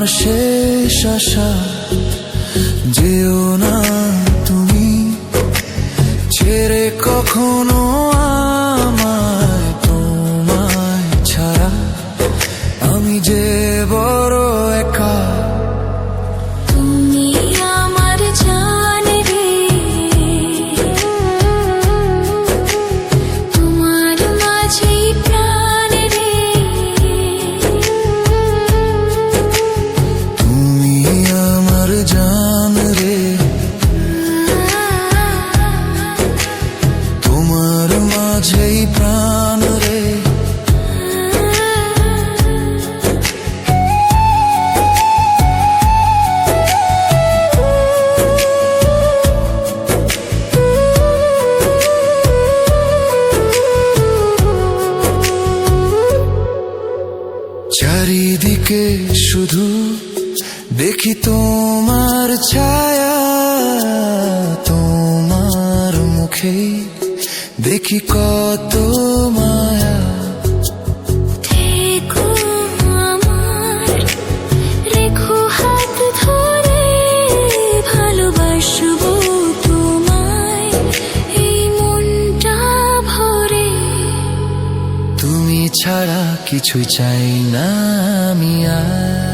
শেষ আশা, যেও না তুমি ছেড়ে কখনো আমায়। তোমায় ছাড়া আমি যে বড় একা। তুমি আমার জান রে, তোমার মাঝেই প্রাণ রে। তুমি আমার জান রে, তোমার মাঝেই প্রাণ রে। চারিদিকে শুধু দেখি তোমার ছায়া, তোমার মুখে দেখি কত মায়া। থেকো আমার, রেখো হাত ধরে, ভালোবাসবো তোমায় এই মনটা ভরে। তুমি ছাড়া কিছুই চাই না আমি আর।